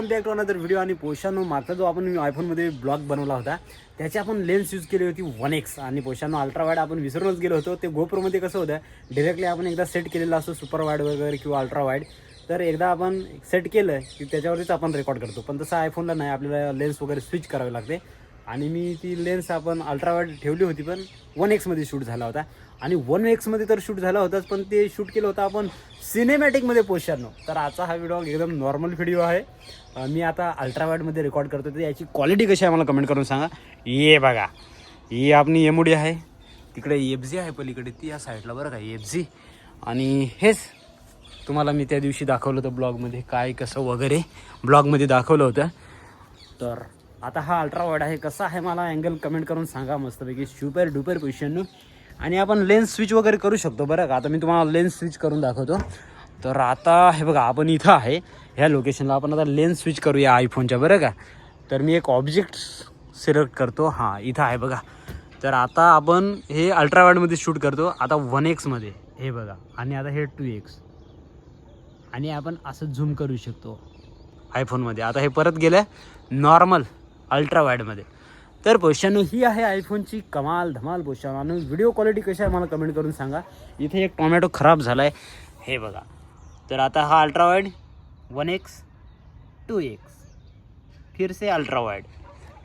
Welcome back to another video. आणि पोशानो मागचा जो आपण आयफोनमध्ये ब्लॉग बनवला होता त्याची आपण लेन्स यूज केली होती 1x. आणि पोशानो अल्ट्रा वाईड आपण विसरूनच गेलो होतो. ते गोप्रोमध्ये कसं होतं, डायरेक्टली आपण एकदा सेट केलेलं असतो सुपर वाईड वगैरे किंवा अल्ट्रा वाईड, तर एकदा आपण सेट केलं की त्याच्यावरच आपण रेकॉर्ड करतो. पण तसं आयफोनला नाही, आपल्याला लेन्स वगैरे स्विच करावे लागते. आणि मी ती लेन्स आपण अल्ट्रा वाईड ठेवली होती, पण 1x मध्ये शूट झाला होता. आणि 1x मध्ये तर शूट झाला होताच, पण ते शूट केलं होतं आपण सिनेमॅटिकमध्ये पोशानो. तर आजचा हा व्हिडिओ एकदम नॉर्मल व्हिडिओ आहे. मी आता अल्ट्रा वाईडमध्ये रेकॉर्ड करतो. तर याची क्वालिटी कशी आहे मला कमेंट करून सांगा. ये बघा, ही आपली एमओडी आहे, तिकडे एफजी आहे पलीकडे, ती या साईडला बरं का एफजी. आणि हेच तुम्हाला मी त्या दिवशी दाखवलं होतं ब्लॉगमध्ये, काय कसं वगैरे ब्लॉगमध्ये दाखवलं होतं. तर आता हा अल्ट्रा वाईड आहे, कसा आहे मला अँगल कमेंट करून सांगा मस्तपैकी. Super duper position. आणि आपण लेन्स स्विच वगैरे करू शकतो बरं का. आता मी तुम्हाला लेन्स स्विच करून दाखवतो. तर आता हे बघा, आपण इथं आहे ह्या लोकेशनला. आपण आता लेन्स स्विच करूया आयफोनच्या बरं का. तर मी एक ऑब्जेक्ट सिलेक्ट करतो. हां, इथं आहे बघा. तर आता आपण हे अल्ट्रा वाईडमध्ये शूट करतो. आता 1x हे बघा, आणि आता हे 2x. आणि आपण असं झूम करू शकतो आयफोनमध्ये. आता हे परत गेलं नॉर्मल अल्ट्रा वाईडमध्ये. तर पोशानो ही आहे आयफोनची कमाल धमाल पोशानो. आणि व्हिडिओ क्वालिटी कशी आहे मला कमेंट करून सांगा. इथे एक टोमॅटो खराब झाला आहे, हे बघा. तर आता हा अल्ट्रा वाईड 1x 2x फिर से अल्ट्रा वाईड.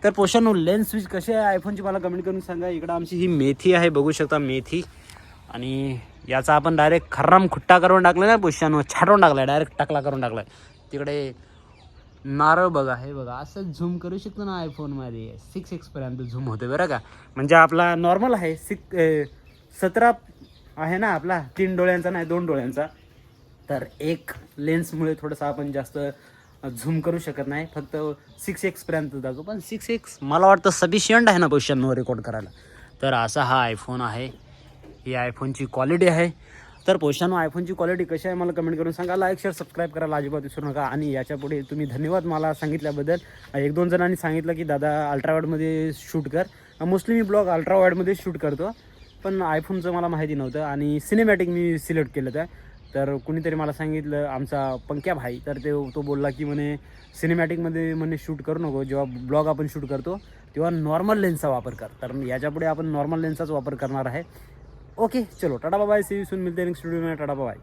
तर पोशानो लेन्स स्विच कशी आहे आयफोनची मला कमेंट करून सांगा. इकडं आमची ही मेथी आहे, बघू शकता मेथी. आणि याचा आपण डायरेक्ट खर्राम खुट्टा करून टाकला ना पोशानो, छाटून टाकला, डायरेक्ट टाकला करून टाकला. तिकडे नारळ बघा, हे बघा, असं झूम करू शकतो ना आयफोनमध्ये. 6x पर्यंत झूम होते बरं का. म्हणजे आपला नॉर्मल आहे 17 आहे ना आपला, 3 डोळ्यांचा नाही 2 डोळ्यांचा. तर एक लेन्समुळे थोडंसं आपण जास्त झूम करू शकत नाही, फक्त 6x पर्यंत जातो. पण 6x मला वाटतं सफिशियंट आहे ना पोशांवर रेकॉर्ड करायला. तर असा हा आयफोन आहे, ही आयफोनची क्वालिटी आहे. तर पोशानो आयफोनची क्वालिटी कशी आहे मला कमेंट करून सांगा. लाईक शेअर सबस्क्राईब करायला अजिबात विसरू नका. आणि याच्यापुढे तुम्ही धन्यवाद मला सांगितल्याबद्दल. 1-2 जणांनी सांगितलं की दादा अल्ट्रा वाईडमध्ये शूट कर. मोस्टली मी ब्लॉग अल्ट्रा वाईडमध्ये शूट करतो, पण आयफोनचं मला माहिती नव्हतं. आणि सिनेमॅटिक मी सिलेक्ट केलं होतं. तर कुणीतरी मला सांगितलं, आमचा पंक्या भाई, तर तो बोलला की म्हणे सिनेमॅटिकमध्ये म्हणे शूट करू नको, जेव्हा ब्लॉग आपण शूट करतो तेव्हा नॉर्मल लेन्सचा वापर कर. तर याच्यापुढे आपण नॉर्मल लेन्सचाच वापर करणार आहे. ओके, चलो tata bye, see you soon, मिलते हैं नेक्स्ट वीडियो में. Tata bye.